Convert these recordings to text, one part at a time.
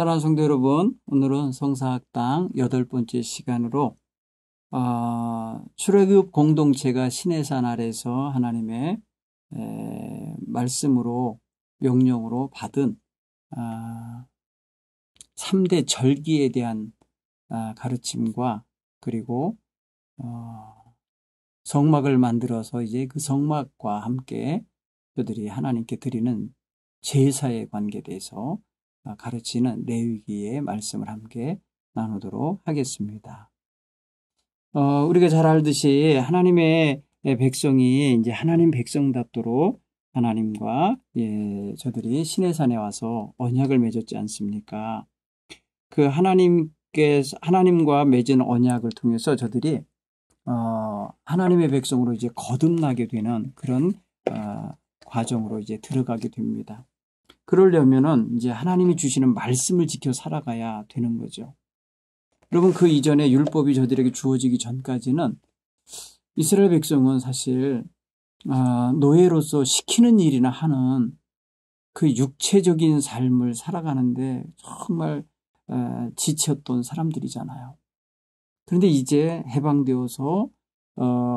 사랑하는 성도 여러분, 오늘은 성사학당 8번째 시간으로 출애굽 공동체가 시내산 아래서 하나님의 말씀으로 명령으로 받은 3대 절기에 대한 가르침과 그리고 성막을 만들어서 이제 그 성막과 함께 그들이 하나님께 드리는 제사에 관계돼서 가르치는 레위기의 말씀을 함께 나누도록 하겠습니다. 우리가 잘 알듯이 하나님의 백성이 이제 하나님 백성답도록 하나님과 저들이 시내산에 와서 언약을 맺었지 않습니까? 그 하나님과 맺은 언약을 통해서 저들이 하나님의 백성으로 이제 거듭나게 되는 그런 과정으로 이제 들어가게 됩니다. 그러려면은 이제 하나님이 주시는 말씀을 지켜 살아가야 되는 거죠. 여러분, 그 이전에 율법이 저들에게 주어지기 전까지는 이스라엘 백성은 사실 노예로서 시키는 일이나 하는 그 육체적인 삶을 살아가는데 정말 지쳤던 사람들이잖아요. 그런데 이제 해방되어서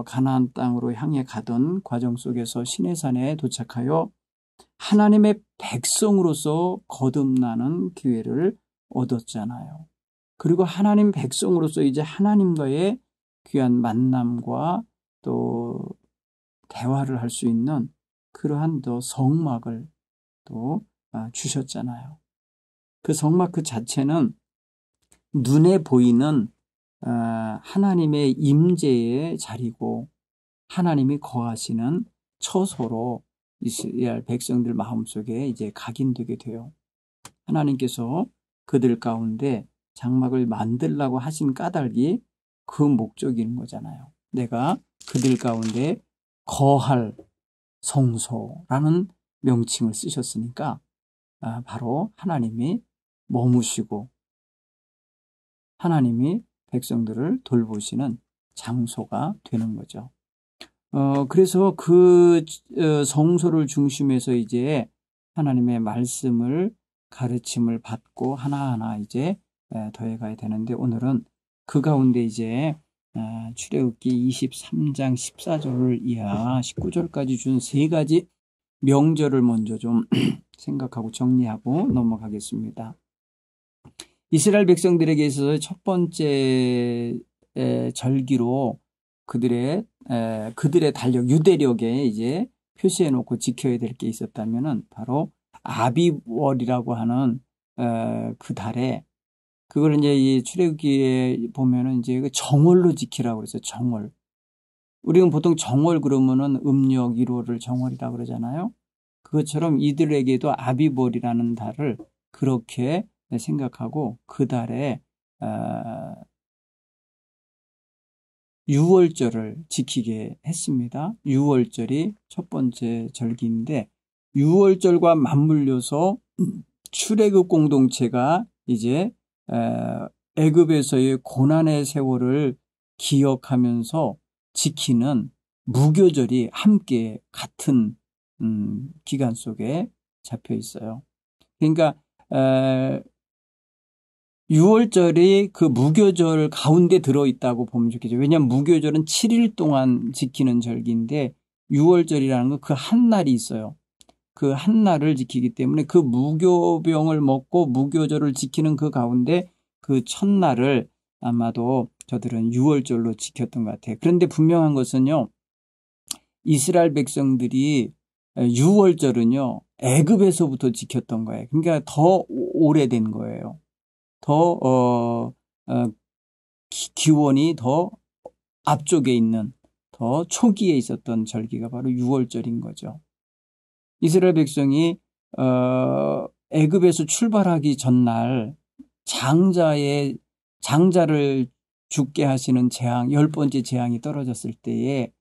가나안 땅으로 향해 가던 과정 속에서 시내산에 도착하여 하나님의 백성으로서 거듭나는 기회를 얻었잖아요. 그리고 하나님 백성으로서 이제 하나님과의 귀한 만남과 또 대화를 할 수 있는 그러한 또 성막을 또 주셨잖아요. 그 성막 그 자체는 눈에 보이는 하나님의 임재의 자리고 하나님이 거하시는 처소로 이스라엘 백성들 마음속에 이제 각인되게 돼요. 하나님께서 그들 가운데 장막을 만들라고 하신 까닭이 그 목적인 거잖아요. 내가 그들 가운데 거할 성소라는 명칭을 쓰셨으니까 바로 하나님이 머무시고 하나님이 백성들을 돌보시는 장소가 되는 거죠. 그래서 그 성소를 중심에서 이제 하나님의 말씀을 가르침을 받고 하나하나 이제 더해가야 되는데 오늘은 그 가운데 이제 출애굽기 23장 14절 이하 19절까지 준 3가지 명절을 먼저 좀 생각하고 정리하고 넘어가겠습니다. 이스라엘 백성들에게 있어서 첫 번째 절기로 그들의 달력, 유대력에 이제 표시해 놓고 지켜야 될 게 있었다면은 바로 아비월이라고 하는 그 달에 그걸 이제 이 출애굽기에 보면은 이제 그 정월로 지키라고 그래서 정월. 우리는 보통 정월 그러면은 음력 1월을 정월이라고 그러잖아요. 그것처럼 이들에게도 아비월이라는 달을 그렇게 생각하고 그 달에 유월절을 지키게 했습니다. 유월절이 첫 번째 절기인데 유월절과 맞물려서 출애굽 공동체가 이제 애굽에서의 고난의 세월을 기억하면서 지키는 무교절이 함께 같은 기간 속에 잡혀 있어요. 그러니까 6월절이 그 무교절 가운데 들어있다고 보면 좋겠죠. 왜냐하면 무교절은 7일 동안 지키는 절기인데 6월절이라는 건 그 한 날이 있어요. 그 한 날을 지키기 때문에 그 무교병을 먹고 무교절을 지키는 그 가운데 그 첫날을 아마도 저들은 6월절로 지켰던 것 같아요. 그런데 분명한 것은요. 이스라엘 백성들이 6월절은요. 애굽에서부터 지켰던 거예요. 그러니까 더 오래된 거예요. 더 기원이 더 앞쪽에 있는 더 초기에 있었던 절기가 바로 6월절인 거죠. 이스라엘 백성이 애굽에서 출발하기 전날 장자를 죽게 하시는 재앙, 10번째 재앙이 떨어졌을 때에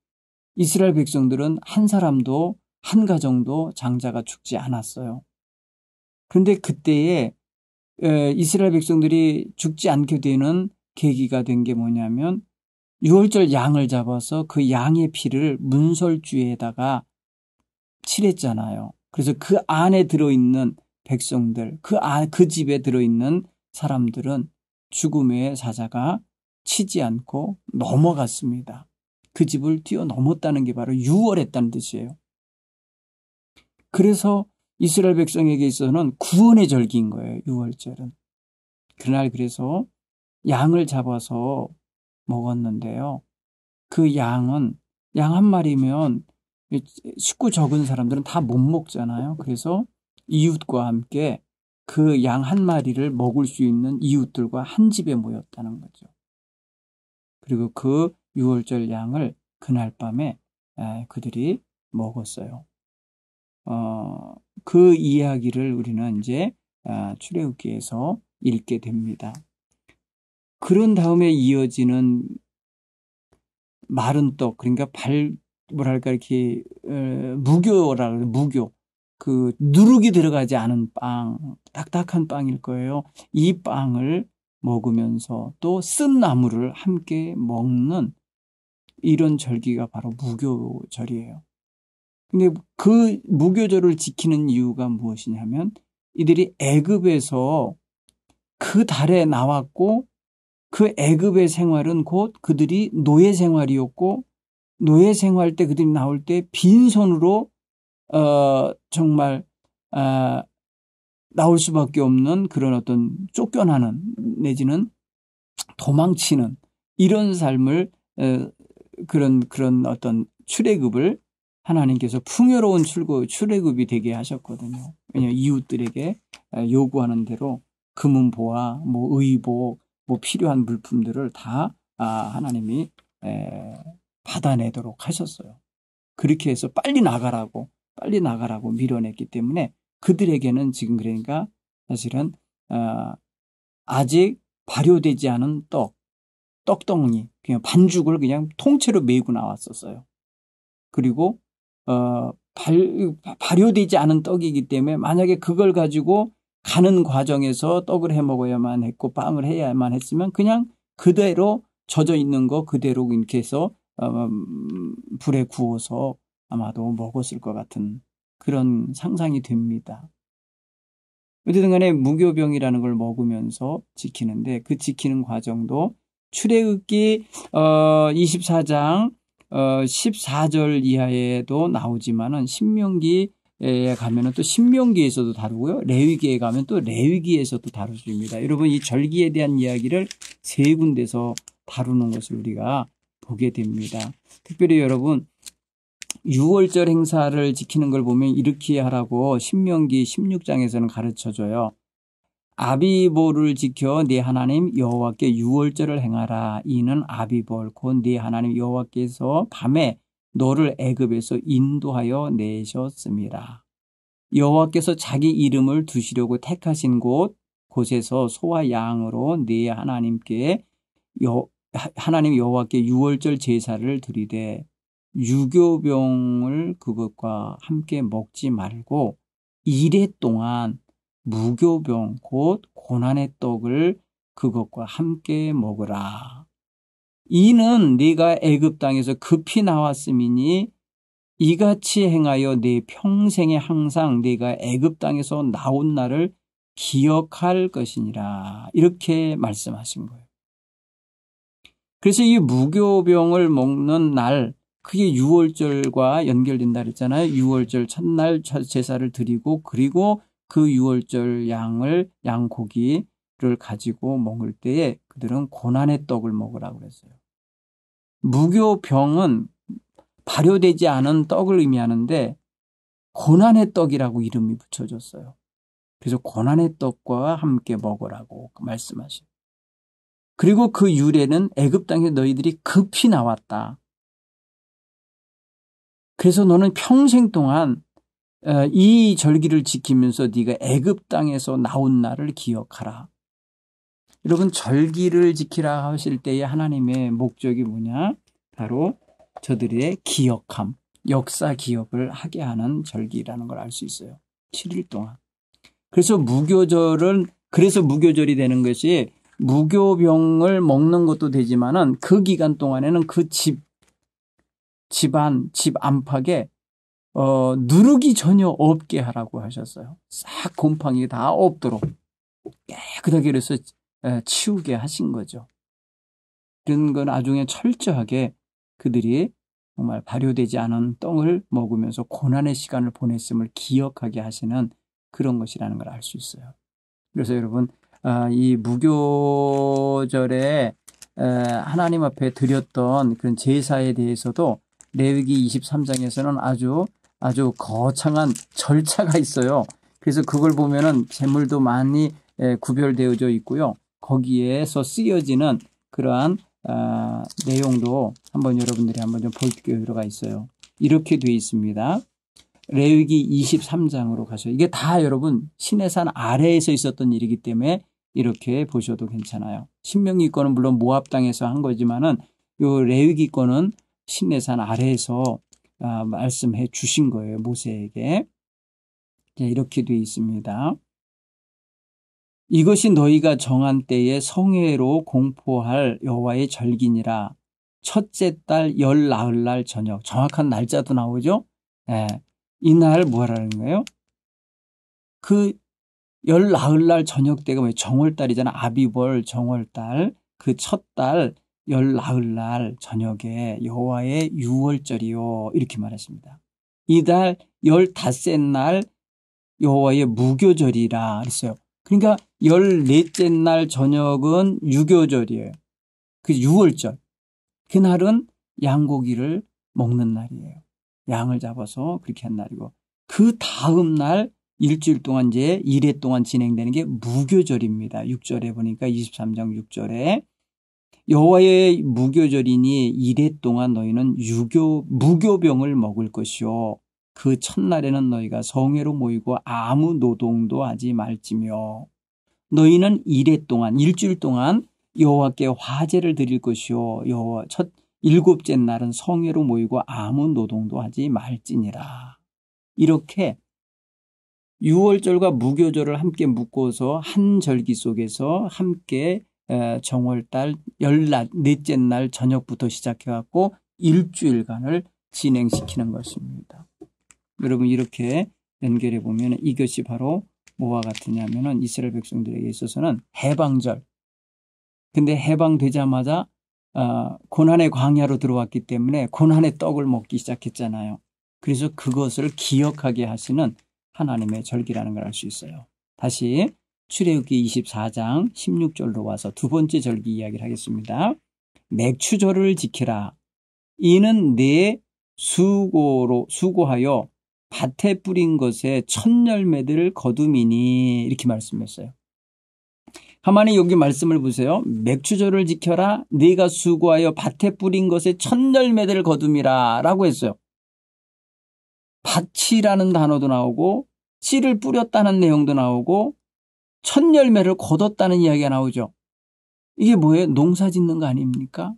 이스라엘 백성들은 한 사람도 한 가정도 장자가 죽지 않았어요. 그런데 그때에 이스라엘 백성들이 죽지 않게 되는 계기가 된 게 뭐냐면 6월절 양을 잡아서 그 양의 피를 문설주에다가 칠했잖아요. 그래서 그 안에 들어있는 백성들, 그 집에 들어있는 사람들은 죽음의 사자가 치지 않고 넘어갔습니다. 그 집을 뛰어넘었다는 게 바로 유월했다는 뜻이에요. 그래서 이스라엘 백성에게 있어서는 구원의 절기인 거예요. 유월절은. 그날 그래서 양을 잡아서 먹었는데요. 그 양은 양 한 마리면 식구 적은 사람들은 다 못 먹잖아요. 그래서 이웃과 함께 그 양 한 마리를 먹을 수 있는 이웃들과 한 집에 모였다는 거죠. 그리고 그 유월절 양을 그날 밤에 그들이 먹었어요. 그 이야기를 우리는 이제 출애굽기에서 읽게 됩니다. 그런 다음에 이어지는 마른 떡, 그러니까 뭐랄까 이렇게 무교, 그 누룩이 들어가지 않은 빵, 딱딱한 빵일 거예요. 이 빵을 먹으면서 또 쓴 나물을 함께 먹는 이런 절기가 바로 무교절이에요. 근데 그 무교절을 지키는 이유가 무엇이냐면 이들이 애굽에서 그 달에 나왔고 그 애굽의 생활은 곧 그들이 노예 생활이었고 노예 생활 때 그들이 나올 때 빈손으로 정말 나올 수밖에 없는 그런 어떤 쫓겨나는 내지는 도망치는 이런 삶을 그런 어떤 출애굽을 하나님께서 풍요로운 출애굽이 되게 하셨거든요. 왜냐하면 이웃들에게 요구하는 대로 금은보화, 뭐 의복, 뭐 필요한 물품들을 다 하나님이 받아내도록 하셨어요. 그렇게 해서 빨리 나가라고 밀어냈기 때문에 그들에게는 지금 그러니까 사실은 아직 발효되지 않은 떡덩이, 그냥 반죽을 그냥 통째로 메고 나왔었어요. 그리고 발효되지 않은 떡이기 때문에 만약에 그걸 가지고 가는 과정에서 떡을 해 먹어야만 했고 빵을 해야만 했으면 그냥 그대로 젖어 있는 거 그대로 이렇게 해서 불에 구워서 아마도 먹었을 것 같은 그런 상상이 됩니다. 어쨌든 간에 무교병이라는 걸 먹으면서 지키는데 그 지키는 과정도 출애굽기 24장 14절 이하에도 나오지만은 신명기에 가면은 또 신명기에서도 다루고요. 레위기에 가면 또 레위기에서도 다루집니다. 여러분 이 절기에 대한 이야기를 세 군데서 다루는 것을 우리가 보게 됩니다. 특별히 여러분 유월절 행사를 지키는 걸 보면 이렇게 하라고 신명기 16장에서는 가르쳐줘요. 아비볼을 지켜 네 하나님 여호와께 유월절을 행하라. 이는 아비볼 곧 네 하나님 여호와께서 밤에 너를 애굽에서 인도하여 내셨습니다. 여호와께서 자기 이름을 두시려고 택하신 곳에서 소와 양으로 네 하나님 여호와께 유월절 제사를 드리되 유교병을 그것과 함께 먹지 말고 이레 동안 무교병 곧 고난의 떡을 그것과 함께 먹으라. 이는 네가 애굽 땅에서 급히 나왔음이니 이같이 행하여 네 평생에 항상 네가 애굽 땅에서 나온 날을 기억할 것이니라. 이렇게 말씀하신 거예요. 그래서 이 무교병을 먹는 날 그게 유월절과 연결된다 그랬잖아요. 유월절 첫날 제사를 드리고 그리고 그 유월절 양고기를 가지고 먹을 때에 그들은 고난의 떡을 먹으라고 그랬어요. 무교병은 발효되지 않은 떡을 의미하는데 고난의 떡이라고 이름이 붙여졌어요. 그래서 고난의 떡과 함께 먹으라고 말씀하셔요. 그리고 그 유래는 애굽 땅에 너희들이 급히 나왔다. 그래서 너는 평생 동안 이 절기를 지키면서 네가 애굽 땅에서 나온 날을 기억하라. 여러분 절기를 지키라 하실 때에 하나님의 목적이 뭐냐? 바로 저들의 기억함, 역사 기억을 하게 하는 절기라는 걸 알 수 있어요. 7일 동안. 그래서 무교절이 되는 것이 무교병을 먹는 것도 되지만은 그 기간 동안에는 그 집 안팎에 누룩이 전혀 없게 하라고 하셨어요. 싹 곰팡이 다 없도록 깨끗하게 그래서 치우게 하신 거죠. 이런 건 나중에 철저하게 그들이 정말 발효되지 않은 떡을 먹으면서 고난의 시간을 보냈음을 기억하게 하시는 그런 것이라는 걸 알 수 있어요. 그래서 여러분, 이 무교절에 하나님 앞에 드렸던 그런 제사에 대해서도 레위기 23장에서는 아주 거창한 절차가 있어요. 그래서 그걸 보면은 제물도 많이 구별되어져 있고요. 거기에서 쓰여지는 그러한 내용도 한번 여러분들이 한번 좀 볼 필요가 있어요. 이렇게 되어 있습니다. 레위기 23장으로 가셔요. 이게 다 여러분 시내산 아래에서 있었던 일이기 때문에 이렇게 보셔도 괜찮아요. 신명기 거는 물론 모압 땅에서 한 거지만은 요 레위기 거는 시내산 아래에서 말씀해 주신 거예요. 모세에게. 이렇게 되어 있습니다. 이것이 너희가 정한 때에 성회로 공포할 여호와의 절기니라. 첫째 달 열 나흘날 저녁. 정확한 날짜도 나오죠. 이날 뭐라는 거예요? 그 열 나흘날 저녁 때가 왜 정월달이잖아. 아비벌 정월달. 그 첫 달 열 나흘날 저녁에 여호와의 유월절이요. 이렇게 말했습니다. 이달 15째 날 여호와의 무교절이라 그랬어요. 그러니까 14째 날 저녁은 유교절이에요. 그 유월절. 그날은 양고기를 먹는 날이에요. 양을 잡아서 그렇게 한 날이고, 그 다음 날 일주일 동안 이제 1회 동안 진행되는 게 무교절입니다. 6절에 보니까 23장 6절에 여호와의 무교절이니 1회 동안 너희는 무교병을 먹을 것이요. 그 첫날에는 너희가 성회로 모이고 아무 노동도 하지 말지며 너희는 1회 동안 일주일 동안 여호와께 화제를 드릴 것이요. 여호와 첫 7째 날은 성회로 모이고 아무 노동도 하지 말지니라. 이렇게 유월절과 무교절을 함께 묶어서 한 절기 속에서 함께 정월달 14째 날 저녁부터 시작해갖고 일주일간을 진행시키는 것입니다. 여러분 이렇게 연결해 보면 이것이 바로 뭐와 같으냐면은 이스라엘 백성들에게 있어서는 해방절. 근데 해방되자마자 고난의 광야로 들어왔기 때문에 고난의 떡을 먹기 시작했잖아요. 그래서 그것을 기억하게 하시는 하나님의 절기라는 걸 알 수 있어요. 다시 출애굽기 24장 16절로 와서 두 번째 절기 이야기를 하겠습니다. 맥추절을 지키라. 이는 내 수고하여 밭에 뿌린 것에 첫 열매들을 거둠이니 이렇게 말씀했어요. 하만이 여기 말씀을 보세요. 맥추절을 지켜라. 네가 수고하여 밭에 뿌린 것에 첫 열매들을 거둠이라 라고 했어요. 밭이라는 단어도 나오고 씨를 뿌렸다는 내용도 나오고 첫 열매를 거뒀다는 이야기가 나오죠. 이게 뭐예요? 농사 짓는 거 아닙니까?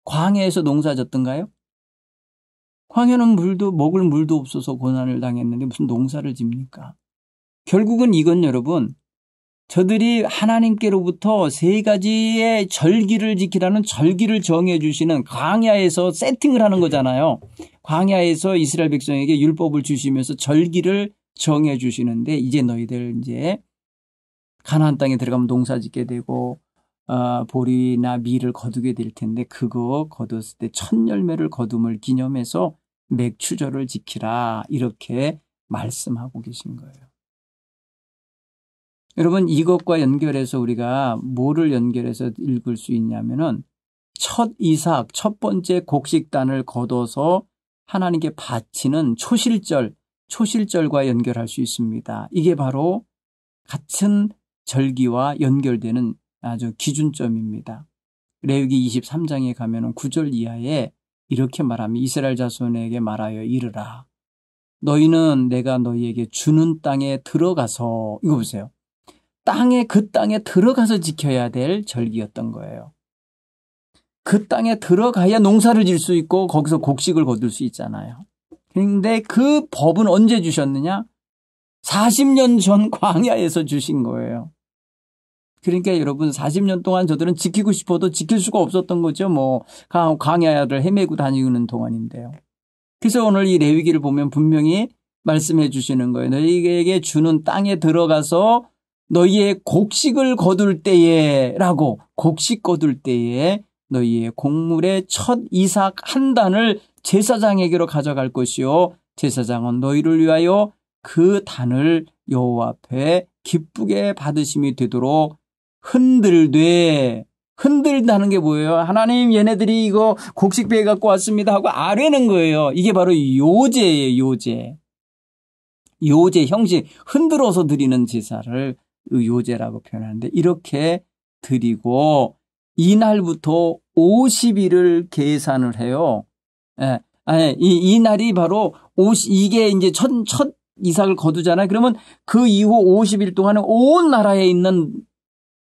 광야에서 농사 졌던가요? 광야는 먹을 물도 없어서 고난을 당했는데 무슨 농사를 집니까? 결국은 이건 여러분, 저들이 하나님께로부터 세 가지의 절기를 지키라는 절기를 정해 주시는 광야에서 세팅을 하는 거잖아요. 광야에서 이스라엘 백성에게 율법을 주시면서 절기를 정해 주시는데 이제 너희들 이제 가나안 땅에 들어가면 농사 짓게 되고 보리나 밀을 거두게 될 텐데 그거 거뒀을 때 첫 열매를 거둠을 기념해서 맥추절을 지키라 이렇게 말씀하고 계신 거예요. 여러분 이것과 연결해서 우리가 뭐를 연결해서 읽을 수 있냐면은 첫 이삭 첫 번째 곡식단을 거둬서 하나님께 바치는 초실절과 연결할 수 있습니다. 이게 바로 같은 절기와 연결되는 아주 기준점입니다. 레위기 23장에 가면은 9절 이하에 이렇게 말하면 이스라엘 자손에게 말하여 이르라. 너희는 내가 너희에게 주는 땅에 들어가서 이거 보세요. 그 땅에 들어가서 지켜야 될 절기였던 거예요. 그 땅에 들어가야 농사를 질 수 있고 거기서 곡식을 거둘 수 있잖아요. 그런데 그 법은 언제 주셨느냐? 40년 전 광야에서 주신 거예요. 그러니까 여러분 40년 동안 저들은 지키고 싶어도 지킬 수가 없었던 거죠. 뭐 광야를 헤매고 다니는 동안인데요. 그래서 오늘 이 레위기를 보면 분명히 말씀해 주시는 거예요. 너희에게 주는 땅에 들어가서 너희의 곡식을 거둘 때에 라고 곡식 거둘 때에 너희의 곡물의 첫 이삭 한 단을 제사장에게로 가져갈 것이요 제사장은 너희를 위하여 그 단을 여호와 앞에 기쁘게 받으심이 되도록 흔들다는 게 뭐예요? 하나님 얘네들이 이거 곡식배 갖고 왔습니다 하고 아뢰는 거예요. 이게 바로 요제예요. 요제 형식 흔들어서 드리는 제사를 요제라고 표현하는데 이렇게 드리고 이날부터 50일을 계산을 해요. 이 날이 바로 이게 이제 첫 이삭을 거두잖아요. 그러면 그 이후 50일 동안은 온 나라에 있는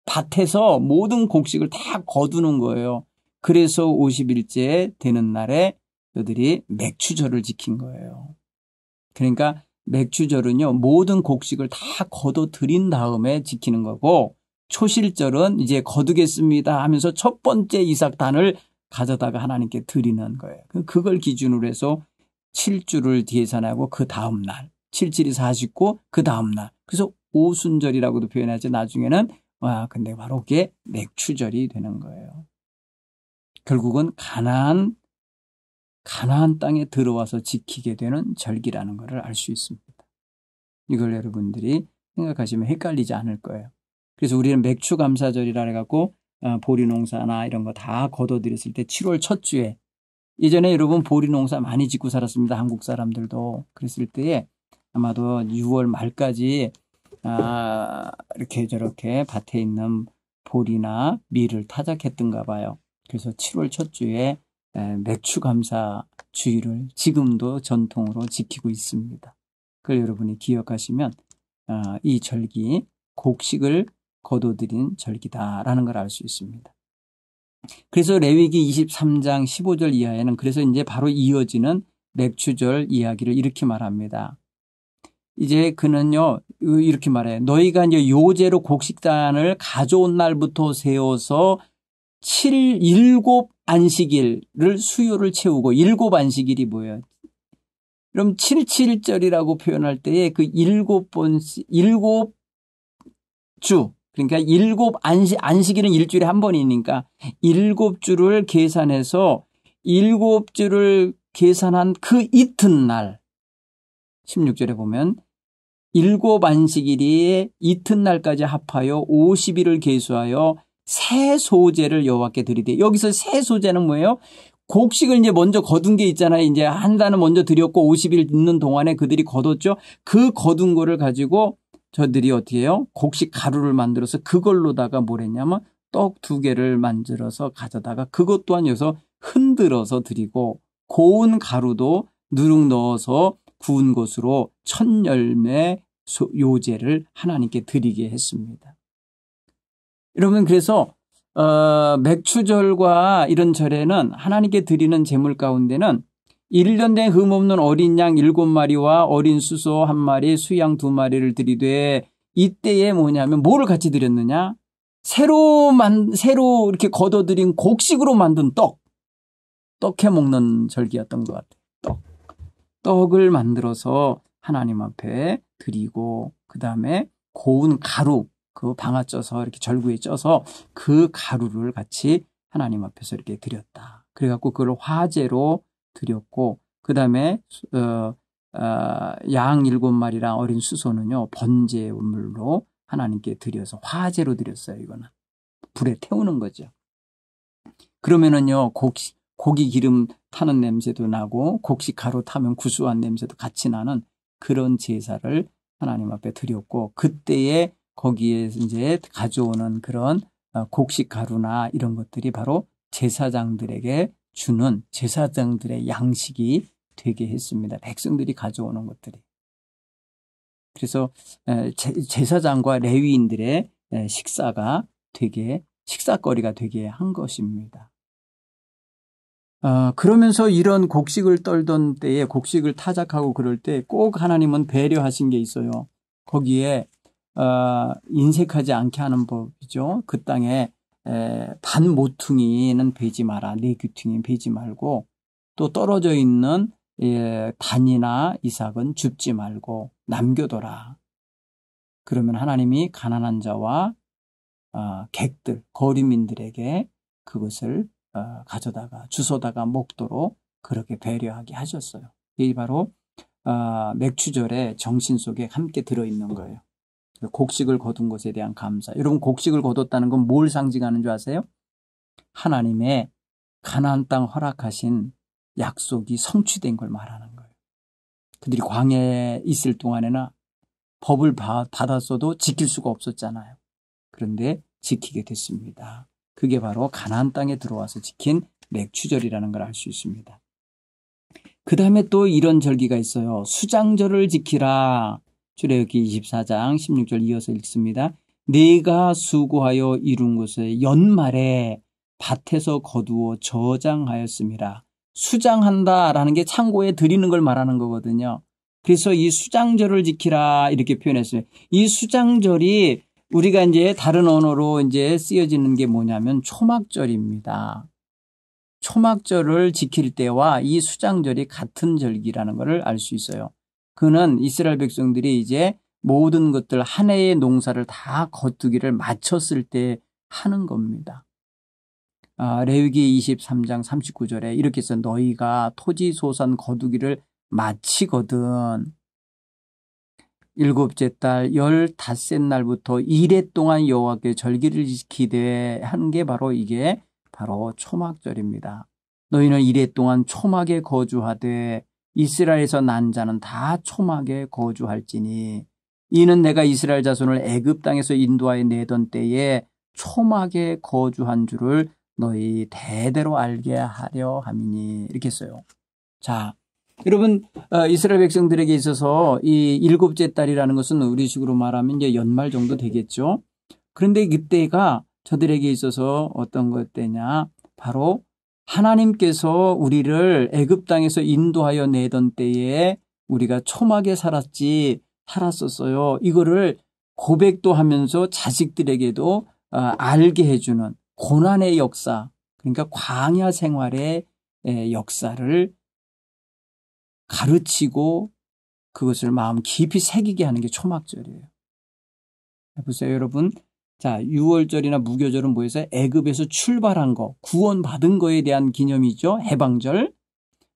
밭에서 모든 곡식을 다 거두는 거예요. 그래서 50일째 되는 날에 너희들이 맥추절을 지킨 거예요. 그러니까 맥추절은요, 모든 곡식을 다 거둬 들인 다음에 지키는 거고, 초실절은 이제 거두겠습니다 하면서 첫 번째 이삭단을 가져다가 하나님께 드리는 거예요. 그걸 기준으로 해서 7주를 계산하고 그 다음 날, 7일이 49, 그 다음 날. 그래서 오순절이라고도 표현하죠. 나중에는 근데 바로 그게 맥추절이 되는 거예요. 결국은 가나안 땅에 들어와서 지키게 되는 절기라는 것을 알 수 있습니다. 이걸 여러분들이 생각하시면 헷갈리지 않을 거예요. 그래서 우리는 맥추감사절이라 해갖고 보리농사나 이런 거 다 거둬들였을 때 7월 첫 주에 예전에 여러분 보리농사 많이 짓고 살았습니다. 한국 사람들도. 그랬을 때에 아마도 6월 말까지 이렇게 저렇게 밭에 있는 보리나 밀을 타작했던가 봐요. 그래서 7월 첫 주에 맥추감사 주일을 지금도 전통으로 지키고 있습니다. 그걸 여러분이 기억하시면 이 절기 곡식을 거둬들인 절기다라는 걸 알 수 있습니다. 그래서 레위기 23장 15절 이하에는 그래서 이제 바로 이어지는 맥추절 이야기를 이렇게 말합니다. 이제 그는요 이렇게 말해요. 너희가 이제 요제로 곡식단을 가져온 날부터 세워서 7 안식일을 수요를 채우고 7 안식일이 뭐예요? 그럼 77절이라고 표현할 때에 그 7주 그러니까 7 안식일은 일주일에 한 번이니까 7주를 계산해서 7주를 계산한 그 이튿날 16절에 보면 7 안식일이 이튿날까지 합하여 50일을 계수하여 새 소제를 여호와께 드리되 여기서 새 소제는 뭐예요? 곡식을 이제 먼저 거둔 게 있잖아요. 이제 한 단은 먼저 드렸고 50일 있는 동안에 그들이 거뒀죠. 그 거둔 거를 가지고 저들이 어떻게 해요? 곡식 가루를 만들어서 그걸로다가 뭘 했냐면 떡 2개를 만들어서 가져다가 그것 또한 여기서 흔들어서 드리고 고운 가루도 누룩 넣어서 구운 것으로 첫 열매 요제를 하나님께 드리게 했습니다. 여러분 그래서 맥추절과 이런 절에는 하나님께 드리는 제물 가운데는 1년 된 흠없는 어린 양 7마리와 어린 수소 1마리, 수양 2마리를 드리되 이때에 뭐냐면 뭐를 같이 드렸느냐? 새로 이렇게 거둬들인 곡식으로 만든 떡 해 먹는 절기였던 것 같아요. 떡을 만들어서 하나님 앞에 드리고 그 다음에 고운 가루 그 방아 쪄서 이렇게 절구에 쪄서 그 가루를 같이 하나님 앞에서 이렇게 드렸다. 그래갖고 그걸 화제로 드렸고 그 다음에 양 7마리랑 어린 수소는요 번제물로 하나님께 드려서 화제로 드렸어요. 이거는 불에 태우는 거죠. 그러면은요 고기 기름 타는 냄새도 나고 곡식 가루 타면 구수한 냄새도 같이 나는 그런 제사를 하나님 앞에 드렸고 그때에 거기에 이제 가져오는 그런 곡식 가루나 이런 것들이 바로 제사장들에게 주는 제사장들의 양식이 되게 했습니다. 백성들이 가져오는 것들이. 그래서 제사장과 레위인들의 식사거리가 되게 한 것입니다. 그러면서 이런 곡식을 떨던 때에 곡식을 타작하고 그럴 때 꼭 하나님은 배려하신 게 있어요. 거기에 인색하지 않게 하는 법이죠. 그 땅에 반 모퉁이는 베지 마라. 네 귀퉁이 베지 말고 또 떨어져 있는 단이나 이삭은 줍지 말고 남겨둬라. 그러면 하나님이 가난한 자와 객들, 거류민들에게 그것을 가져다가 주워다가 먹도록 그렇게 배려하게 하셨어요. 이게 바로 맥추절의 정신 속에 함께 들어있는 거예요. 곡식을 거둔 것에 대한 감사. 여러분, 곡식을 거뒀다는 건 뭘 상징하는 줄 아세요? 하나님의 가나안 땅 허락하신 약속이 성취된 걸 말하는 거예요. 그들이 광야에 있을 동안에는 법을 받았어도 지킬 수가 없었잖아요. 그런데 지키게 됐습니다. 그게 바로 가나안 땅에 들어와서 지킨 맥추절이라는 걸 알 수 있습니다. 그 다음에 또 이런 절기가 있어요. 수장절을 지키라. 출애굽기 24장 16절 이어서 읽습니다. 네가 수고하여 이룬 것을 연말에 밭에서 거두어 저장하였음이라. 수장한다라는 게 창고에 드리는 걸 말하는 거거든요. 그래서 이 수장절을 지키라 이렇게 표현했어요. 이 수장절이 우리가 이제 다른 언어로 이제 쓰여지는 게 뭐냐면 초막절입니다. 초막절을 지킬 때와 이 수장절이 같은 절기라는 것을 알 수 있어요. 그는 이스라엘 백성들이 이제 모든 것들 한 해의 농사를 다 거두기를 마쳤을 때 하는 겁니다. 레위기 23장 39절에 이렇게 써 너희가 토지 소산 거두기를 마치거든 7째 달 15날부터 2래 동안 여호와께 절기를 지키되 하는 게 바로 이게 바로 초막절입니다. 너희는 2래 동안 초막에 거주하되 이스라엘에서 난 자는 다 초막에 거주할지니 이는 내가 이스라엘 자손을 애굽 땅에서 인도하여 내던 때에 초막에 거주한 줄을 너희 대대로 알게 하려 함이니 이렇게 써요. 자, 여러분 이스라엘 백성들에게 있어서 이 7째 달이라는 것은 우리식으로 말하면 이제 연말 정도 되겠죠. 그런데 그때가 저들에게 있어서 어떤 것 때냐 바로 하나님께서 우리를 애굽 땅에서 인도하여 내던 때에 우리가 초막에 살았었어요. 이거를 고백도 하면서 자식들에게도 알게 해주는 고난의 역사, 그러니까 광야 생활의 역사를 가르치고 그것을 마음 깊이 새기게 하는 게 초막절이에요. 보세요, 여러분. 자, 유월절이나 무교절은 뭐였어요? 애굽에서 출발한 거, 구원받은 거에 대한 기념이죠. 해방절.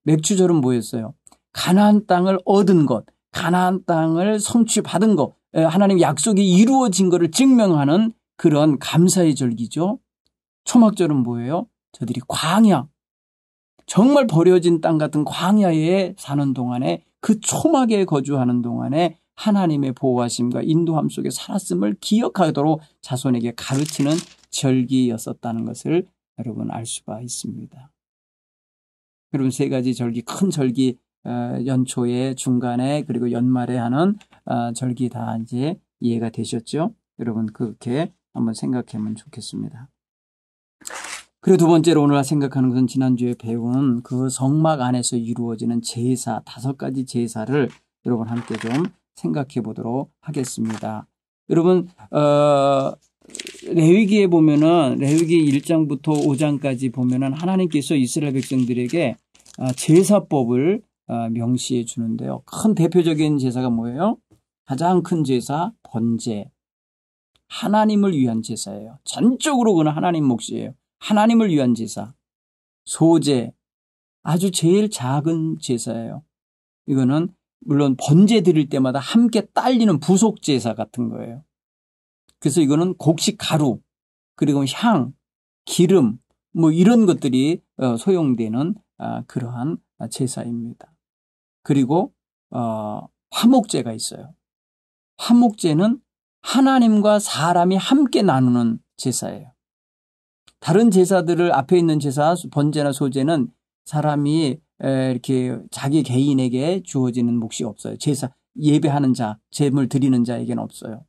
맥추절은 뭐였어요? 가나안 땅을 얻은 것, 가나안 땅을 성취받은 것, 하나님 약속이 이루어진 것을 증명하는 그런 감사의 절기죠. 초막절은 뭐예요? 저들이 광야, 정말 버려진 땅 같은 광야에 사는 동안에 그 초막에 거주하는 동안에 하나님의 보호하심과 인도함 속에 살았음을 기억하도록 자손에게 가르치는 절기였었다는 것을 여러분 알 수가 있습니다. 여러분 세 가지 절기, 큰 절기 연초에 중간에 그리고 연말에 하는 절기 다 이제 이해가 되셨죠? 여러분 그렇게 한번 생각하면 좋겠습니다. 그리고 두 번째로 오늘 생각하는 것은 지난주에 배운 그 성막 안에서 이루어지는 제사 5가지 제사를 여러분 함께 좀 생각해 보도록 하겠습니다. 여러분 레위기에 보면은 레위기 1장부터 5장까지 보면은 하나님께서 이스라엘 백성들에게 제사법을 명시해 주는데요. 큰 대표적인 제사가 뭐예요? 가장 큰 제사 번제. 하나님을 위한 제사예요. 전적으로 그는 하나님 몫이에요. 하나님을 위한 제사. 소제. 아주 제일 작은 제사예요. 이거는 물론 번제 드릴 때마다 함께 딸리는 부속 제사 같은 거예요. 그래서 이거는 곡식 가루, 그리고 향, 기름, 뭐 이런 것들이 소용되는 그러한 제사입니다. 그리고 화목제가 있어요. 화목제는 하나님과 사람이 함께 나누는 제사예요. 다른 제사들을 앞에 있는 제사, 번제나 소제는 사람이 이렇게 자기 개인에게 주어지는 몫이 없어요. 제사, 예배하는 자, 제물 드리는 자에게는 없어요.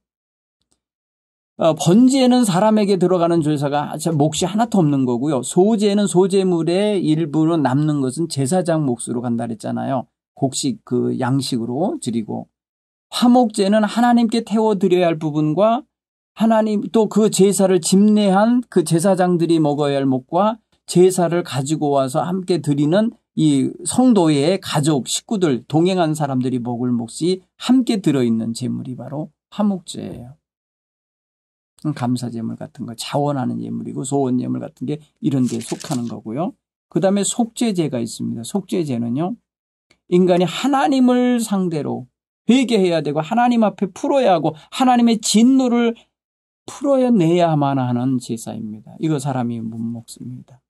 번제는 사람에게 들어가는 제사가 몫이 하나도 없는 거고요. 소제는 소제물의 일부로 남는 것은 제사장 몫으로 간다 그랬잖아요. 곡식 그 양식으로 드리고, 화목제는 하나님께 태워드려야 할 부분과 하나님 또 그 제사를 집례한 그 제사장들이 먹어야 할 몫과 제사를 가지고 와서 함께 드리는 이 성도의 가족, 식구들, 동행한 사람들이 먹을 몫이 함께 들어있는 제물이 바로 화목제예요. 감사제물 같은 거, 자원하는 예물이고 소원 예물 같은 게 이런 데 속하는 거고요. 그 다음에 속죄제가 있습니다. 속죄제는요, 인간이 하나님을 상대로 회개해야 되고 하나님 앞에 풀어야 하고 하나님의 진노를 풀어내야만 하는 제사입니다. 이거 사람이 못 먹습니다.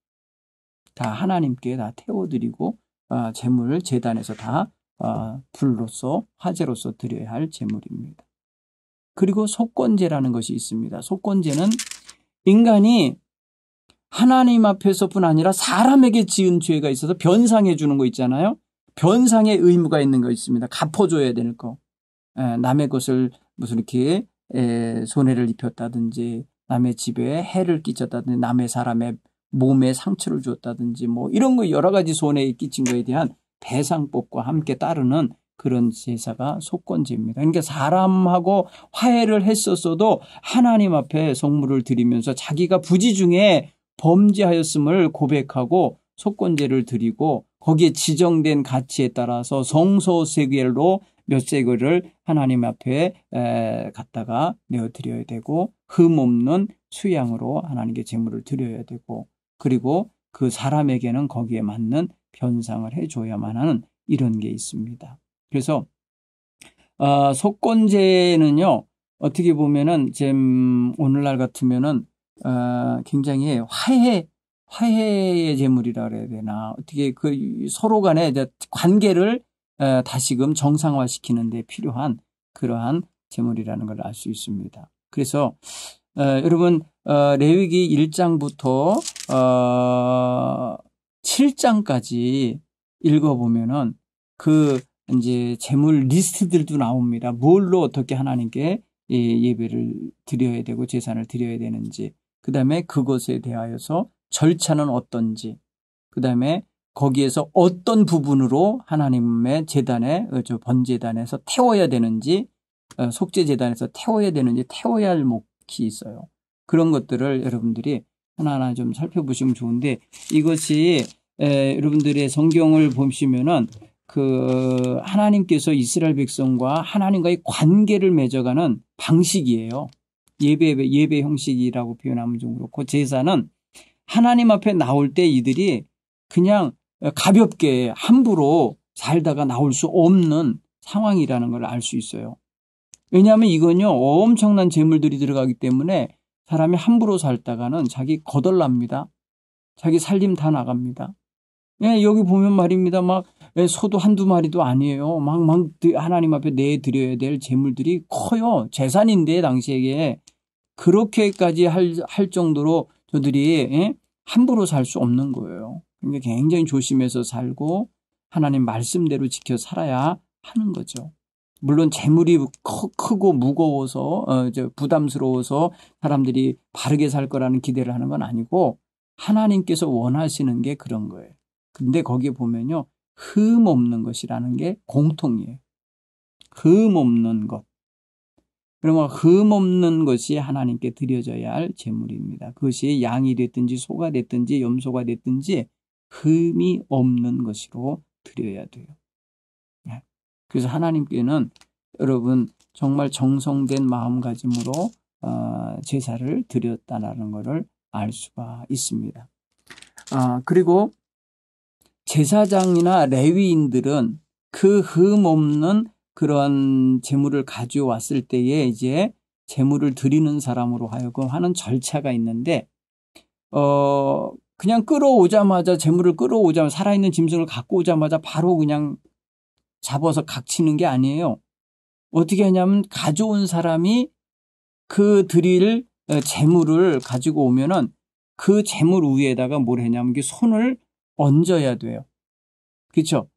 다 하나님께 다 태워드리고 제물 제단에서 다 불로서 화제로서 드려야 할 제물입니다. 그리고 속건제라는 것이 있습니다. 속건제는 인간이 하나님 앞에서뿐 아니라 사람에게 지은 죄가 있어서 변상해 주는 거 있잖아요. 변상의 의무가 있는 거 있습니다. 갚아줘야 되는 거. 남의 것을 무슨 이렇게 손해를 입혔다든지 남의 집에 해를 끼쳤다든지 남의 사람의 몸에 상처를 주었다든지 뭐 이런 거 여러 가지 손해 끼친 거에 대한 배상법과 함께 따르는 그런 제사가 속건제입니다. 그러니까 사람하고 화해를 했었어도 하나님 앞에 성물을 드리면서 자기가 부지 중에 범죄하였음을 고백하고 속건제를 드리고 거기에 지정된 가치에 따라서 성소세겔로 몇 세겔을 하나님 앞에 갖다가 내어드려야 되고 흠없는 수양으로 하나님께 제물을 드려야 되고 그리고 그 사람에게는 거기에 맞는 변상을 해줘야만 하는 이런 게 있습니다. 그래서 속건제는요 어떻게 보면은 지금 오늘날 같으면은 굉장히 화해의 제물이라 그래야 되나 어떻게 그 서로 간의 관계를 다시금 정상화시키는 데 필요한 그러한 제물이라는 걸 알 수 있습니다. 그래서 여러분 레위기 1장부터 7장까지 읽어보면은 그 이제 제물 리스트들도 나옵니다. 뭘로 어떻게 하나님께 예배를 드려야 되고 제사를 드려야 되는지, 그 다음에 그것에 대하여서 절차는 어떤지, 그 다음에 거기에서 어떤 부분으로 하나님의 제단에 번제단에서 태워야 되는지, 속죄제단에서 태워야 되는지 태워야 할 몫이 있어요. 그런 것들을 여러분들이 하나하나 좀 살펴보시면 좋은데 이것이 여러분들의 성경을 보시면은 그 하나님께서 이스라엘 백성과 하나님과의 관계를 맺어가는 방식이에요. 예배 형식이라고 표현하면 좀 그렇고 제사는 하나님 앞에 나올 때 이들이 그냥 가볍게 함부로 살다가 나올 수 없는 상황이라는 걸 알 수 있어요. 왜냐하면 이건요 엄청난 재물들이 들어가기 때문에 사람이 함부로 살다가는 자기 거덜납니다. 자기 살림 다 나갑니다. 예, 여기 보면 말입니다. 막 소도 한두 마리도 아니에요. 막 하나님 앞에 내드려야 될 재물들이 커요. 재산인데 당시에 그렇게까지 할 정도로 저들이 함부로 살 수 없는 거예요. 그러니까 굉장히 조심해서 살고 하나님 말씀대로 지켜 살아야 하는 거죠. 물론 재물이 크고 무거워서 부담스러워서 사람들이 바르게 살 거라는 기대를 하는 건 아니고 하나님께서 원하시는 게 그런 거예요. 근데 거기에 보면요 흠 없는 것이라는 게 공통이에요. 흠 없는 것. 그러면 흠 없는 것이 하나님께 드려져야 할 제물입니다. 그것이 양이 됐든지 소가 됐든지 염소가 됐든지 흠이 없는 것으로 드려야 돼요. 그래서 하나님께는 여러분 정말 정성된 마음가짐으로 제사를 드렸다는 것을 알 수가 있습니다. 그리고 제사장이나 레위인들은 그 흠 없는 그런 제물을 가져왔을 때에 이제 제물을 드리는 사람으로 하여금 하는 절차가 있는데 그냥 끌어오자마자 제물을 끌어오자마자 살아있는 짐승을 갖고 오자마자 바로 그냥 잡아서 각치는 게 아니에요. 어떻게 하냐면 가져온 사람이 그 드릴 제물을 가지고 오면은 그 제물 위에다가 뭘 했냐면 손을 얹어야 돼요. 그렇죠?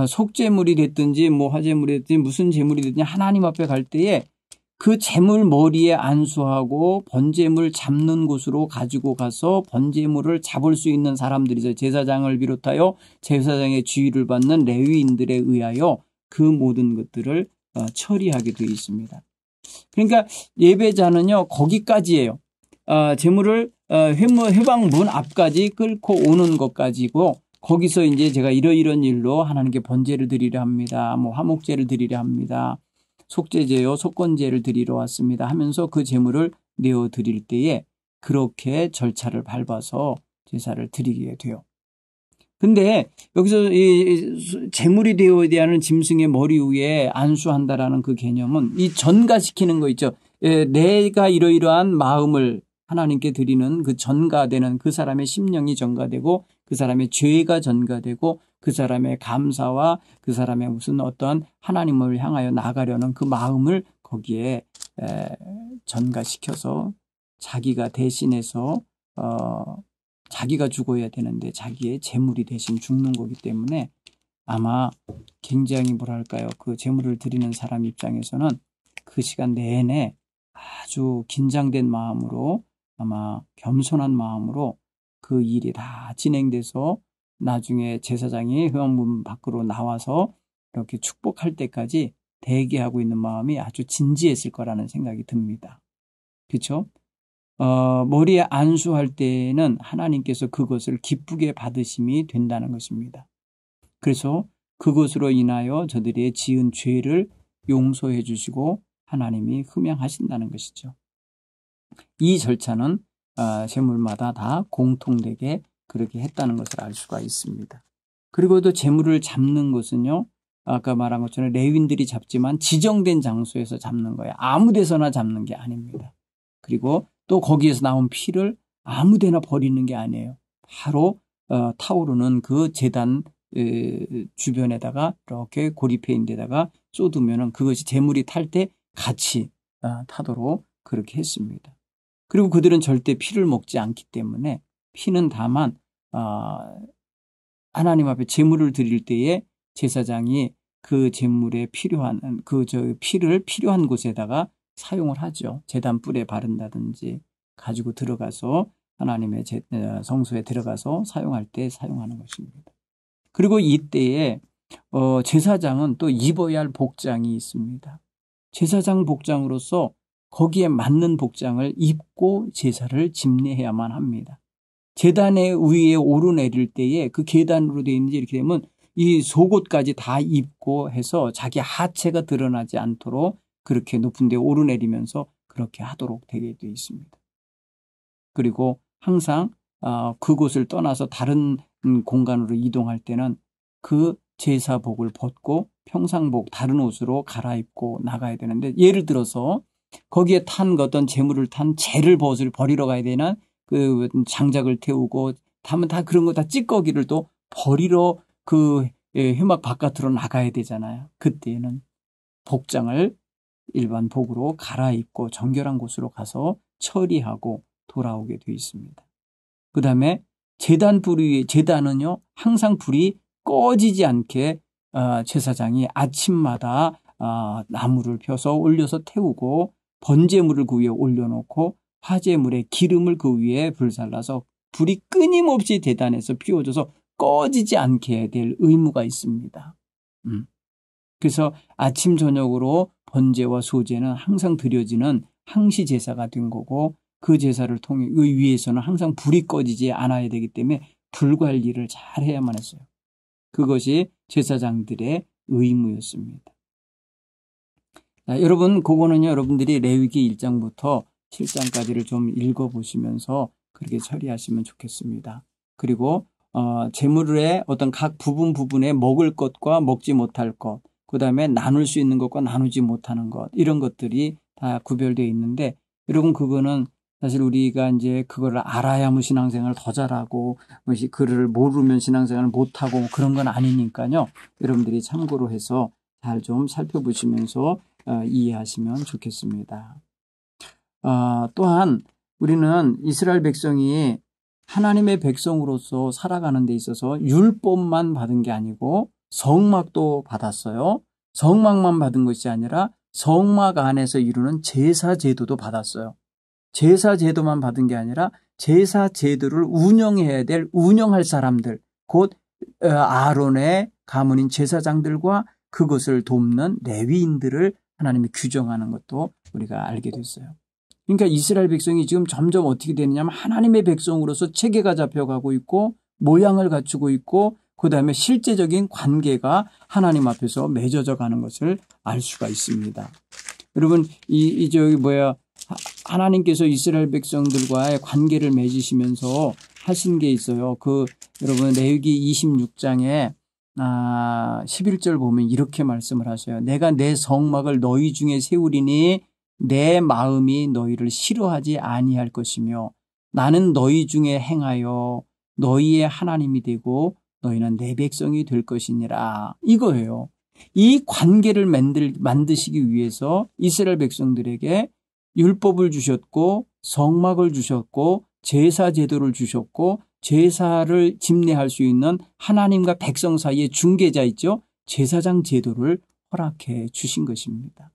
속제물이 됐든지 뭐 화제물이 됐든지 무슨 제물이 됐든지 하나님 앞에 갈 때에 그 제물 머리에 안수하고 번제물 잡는 곳으로 가지고 가서 번제물을 잡을 수 있는 사람들이죠. 제사장을 비롯하여 제사장의 지휘를 받는 레위인들에 의하여 그 모든 것들을 처리하게 되어 있습니다. 그러니까 예배자는요 거기까지예요. 제물을 회방 문 앞까지 끌고 오는 것까지고 거기서 이제 제가 이러이런 일로 하나님께 번제를 드리려 합니다. 뭐 화목제를 드리려 합니다. 속죄제요, 속건제를 드리러 왔습니다 하면서 그 제물을 내어 드릴 때에 그렇게 절차를 밟아서 제사를 드리게 돼요. 근데 여기서 이 제물이 되어야 하는 짐승의 머리 위에 안수한다라는 그 개념은 이 전가시키는 거 있죠. 내가 이러이러한 마음을 하나님께 드리는 그 전가되는 그 사람의 심령이 전가되고 그 사람의 죄가 전가되고 그 사람의 감사와 그 사람의 무슨 어떤 하나님을 향하여 나가려는 그 마음을 거기에 전가시켜서 자기가 대신해서 자기가 죽어야 되는데 자기의 제물이 대신 죽는 거기 때문에 아마 굉장히 뭐랄까요, 그 제물을 드리는 사람 입장에서는 그 시간 내내 아주 긴장된 마음으로 아마 겸손한 마음으로 그 일이 다 진행돼서 나중에 제사장이 회막문 밖으로 나와서 이렇게 축복할 때까지 대기하고 있는 마음이 아주 진지했을 거라는 생각이 듭니다. 그렇죠? 머리에 안수할 때는 하나님께서 그것을 기쁘게 받으심이 된다는 것입니다. 그래서 그것으로 인하여 저들이 지은 죄를 용서해 주시고 하나님이 흠양하신다는 것이죠. 이 절차는 제물마다 다 공통되게 그렇게 했다는 것을 알 수가 있습니다. 그리고 또 제물을 잡는 것은요, 아까 말한 것처럼 레위인들이 잡지만 지정된 장소에서 잡는 거예요. 아무 데서나 잡는 게 아닙니다. 그리고 또 거기에서 나온 피를 아무 데나 버리는 게 아니에요. 바로 타오르는 그 제단 주변에다가 이렇게 고리패 있는 데다가 쏟으면은 그것이 제물이 탈 때 같이 타도록 그렇게 했습니다. 그리고 그들은 절대 피를 먹지 않기 때문에 피는 다만 하나님 앞에 제물을 드릴 때에 제사장이 그 제물에 필요한 피를 필요한 곳에다가 사용을 하죠. 제단 뿔에 바른다든지 가지고 들어가서 하나님의 성소에 들어가서 사용할 때 사용하는 것입니다. 그리고 이때에 제사장은 또 입어야 할 복장이 있습니다. 제사장 복장으로서 거기에 맞는 복장을 입고 제사를 집례해야만 합니다. 제단의 위에 오르내릴 때에 그 계단으로 되어 있는지 이렇게 되면 이 속옷까지 다 입고 해서 자기 하체가 드러나지 않도록 그렇게 높은 데 오르내리면서 그렇게 하도록 되게 되어 있습니다. 그리고 항상 그곳을 떠나서 다른 공간으로 이동할 때는 그 제사복을 벗고 평상복 다른 옷으로 갈아입고 나가야 되는데, 예를 들어서 거기에 탄 어떤 재물을 탄 재를 버리러 가야 되나, 그 장작을 태우고 하면 다 그런 거 다 찌꺼기를 또 버리러 그 회막 바깥으로 나가야 되잖아요. 그때는 복장을 일반 복으로 갈아입고 정결한 곳으로 가서 처리하고 돌아오게 되어 있습니다. 그 다음에 제단은요, 항상 불이 꺼지지 않게 제사장이 아침마다 나무를 펴서 올려서 태우고 번제물을 그 위에 올려놓고 화제물에 기름을 그 위에 불살라서 불이 끊임없이 제단에서 피워져서 꺼지지 않게 해야 될 의무가 있습니다. 그래서 아침 저녁으로 번제와 소제는 항상 드려지는 항시 제사가 된 거고, 그 제사를 통해 그 위에서는 항상 불이 꺼지지 않아야 되기 때문에 불 관리를 잘 해야만 했어요. 그것이 제사장들의 의무였습니다. 자, 여러분, 그거는요, 여러분들이 레위기 1장부터 7장까지를 좀 읽어보시면서 그렇게 처리하시면 좋겠습니다. 그리고 제물의 어떤 각 부분에 먹을 것과 먹지 못할 것, 그 다음에 나눌 수 있는 것과 나누지 못하는 것, 이런 것들이 다 구별되어 있는데, 여러분, 그거는 사실 우리가 이제 그거를 알아야만 신앙생활을 더 잘하고, 그를 모르면 신앙생활을 못하고 그런 건 아니니까요. 여러분들이 참고로 해서 잘 좀 살펴보시면서 이해하시면 좋겠습니다. 또한 우리는 이스라엘 백성이 하나님의 백성으로서 살아가는 데 있어서 율법만 받은 게 아니고 성막도 받았어요. 성막만 받은 것이 아니라 성막 안에서 이루는 제사 제도도 받았어요. 제사 제도만 받은 게 아니라 제사 제도를 운영할 사람들, 곧 아론의 가문인 제사장들과 그것을 돕는 레위인들을 하나님이 규정하는 것도 우리가 알게 됐어요. 그러니까 이스라엘 백성이 지금 점점 어떻게 되느냐면 하나님의 백성으로서 체계가 잡혀가고 있고, 모양을 갖추고 있고 그 다음에 실제적인 관계가 하나님 앞에서 맺어져 가는 것을 알 수가 있습니다. 여러분, 하나님께서 이스라엘 백성들과의 관계를 맺으시면서 하신 게 있어요. 여러분, 레위기 26장에 11절 보면 이렇게 말씀을 하셔요. 내가 내 성막을 너희 중에 세우리니 내 마음이 너희를 싫어하지 아니할 것이며 나는 너희 중에 행하여 너희의 하나님이 되고 너희는 내 백성이 될 것이니라. 이거예요. 이 관계를 만드시기 위해서 이스라엘 백성들에게 율법을 주셨고 성막을 주셨고 제사 제도를 주셨고 제사를 집례할 수 있는 하나님과 백성 사이의 중개자 있죠. 제사장 제도를 허락해 주신 것입니다.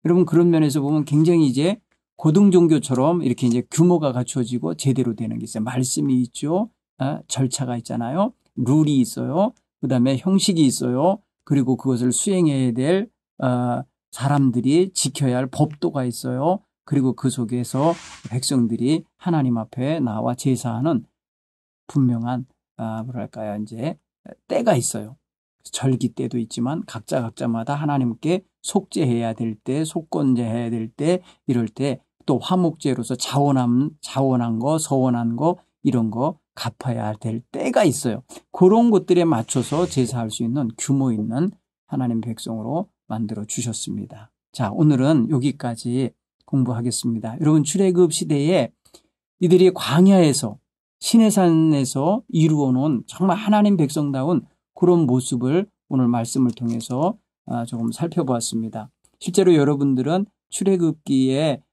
여러분, 그런 면에서 보면 굉장히 이제 고등종교처럼 이렇게 이제 규모가 갖춰지고 제대로 되는 게 있어요. 말씀이 있죠. 절차가 있잖아요. 룰이 있어요. 그 다음에 형식이 있어요. 그리고 그것을 수행해야 될 사람들이 지켜야 할 법도가 있어요. 그리고 그 속에서 백성들이 하나님 앞에 나와 제사하는 분명한 이제 때가 있어요. 절기 때도 있지만 각자마다 하나님께 속죄해야 될 때, 속건제해야 될 때, 이럴 때 또 화목제로서 자원한 거, 서원한 거 이런 거 갚아야 될 때가 있어요. 그런 것들에 맞춰서 제사할 수 있는 규모 있는 하나님 백성으로 만들어 주셨습니다. 자, 오늘은 여기까지 공부하겠습니다. 여러분, 출애굽 시대에 이들이 광야에서 시내산에서 이루어 놓은 정말 하나님 백성다운 그런 모습을 오늘 말씀을 통해서 조금 살펴보았습니다. 실제로 여러분들은 출애굽기에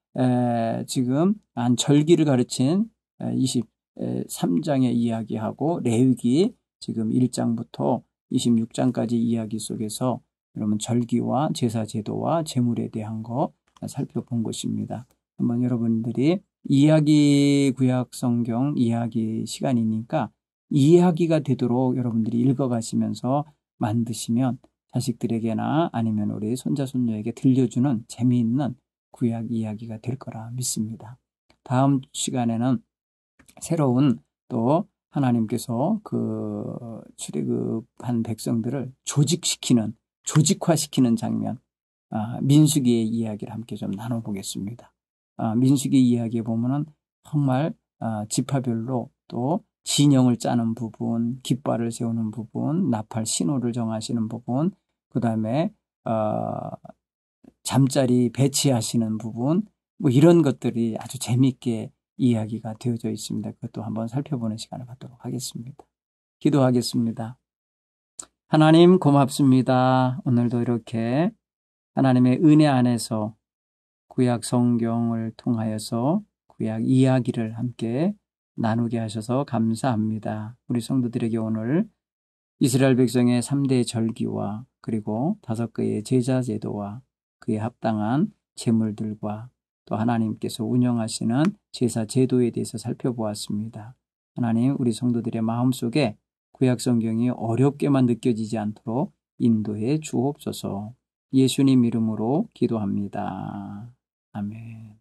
지금 한 절기를 가르친 23장의 이야기하고 레위기 지금 1장부터 26장까지 이야기 속에서 여러분 절기와 제사 제도와 제물에 대한 거 살펴본 것입니다. 한번 여러분들이 이야기 구약 성경 이야기 시간이니까 이야기가 되도록 여러분들이 읽어가시면서 만드시면 자식들에게나 아니면 우리 손자 손녀에게 들려주는 재미있는 구약 이야기가 될 거라 믿습니다. 다음 시간에는 새로운 또 하나님께서 그 출애굽한 백성들을 조직화시키는 장면, 민수기의 이야기를 함께 좀 나눠보겠습니다. 민수기 이야기에 보면은 정말 지파별로 또 진영을 짜는 부분, 깃발을 세우는 부분, 나팔 신호를 정하시는 부분, 그 다음에 잠자리 배치하시는 부분, 뭐 이런 것들이 아주 재미있게 이야기가 되어져 있습니다. 그것도 한번 살펴보는 시간을 갖도록 하겠습니다. 기도하겠습니다. 하나님 고맙습니다. 오늘도 이렇게 하나님의 은혜 안에서 구약 성경을 통하여서 구약 이야기를 함께 나누게 하셔서 감사합니다. 우리 성도들에게 오늘 이스라엘 백성의 3대 절기와 그리고 5개의 제자 제도와 그에 합당한 제물들과 또 하나님께서 운영하시는 제사 제도에 대해서 살펴보았습니다. 하나님, 우리 성도들의 마음속에 구약 성경이 어렵게만 느껴지지 않도록 인도해 주옵소서. 예수님 이름으로 기도합니다. 아멘.